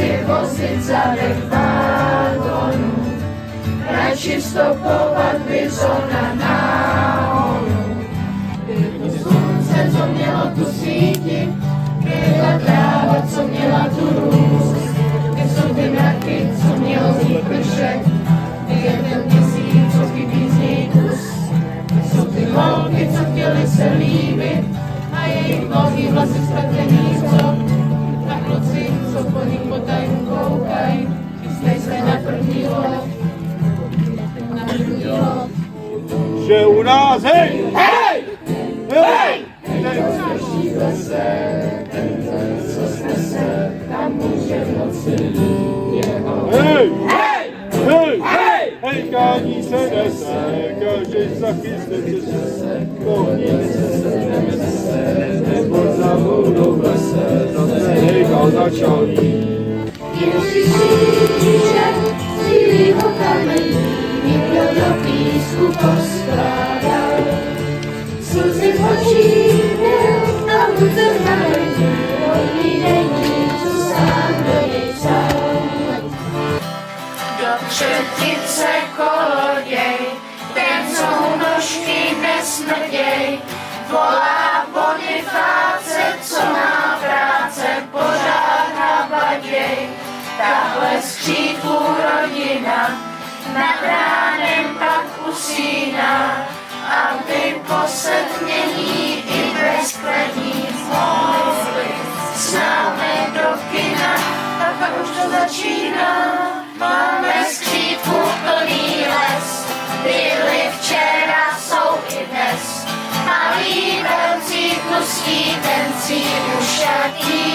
si vozit zadek vagonu, radši stopovat bizona náhonu. Bylo to slunce, co mělo tu síti, byla tráva, co měla tu růst, jsou ty mraky, co mělo vzít pršek, je ten měsíc, co chybí z něj kus. Jsou ty holky, co chtěly se líbit, a jejich dlouhý vlasy ztratený vzor. A kluci, co po nich potajmu koukaj, chystej se na první lov. Na první lov. Že u nás, hej! Hej! Hej! Nejstarší lese, ten, co snese, tam může v noci jeho. Hej! Hej! Hej! Hej! Hej, kání se nese, každý zachyste se, pohněte se, nebo za vodou v lese, to se hejkal začal jít. Ježíš kříže, střílí ho kamení, nikdo do písku poskládal. Slzy v očích měl a vůdce znamení, odvídení, co sám do něj psal. Do třetice koloděj, ten, co mu nožky nesmrděj, volá Bonifáce, co má práce, pořád nabaděj. Tahle skřípů rodina nad ránem pak usíná, aby posedmění i bezkladní mohli s námi do kina. A pak už to začíná, máme skřípů plný les, byli včera, jsou i dnes. Malí velcí, tlustí, tencí, ušatí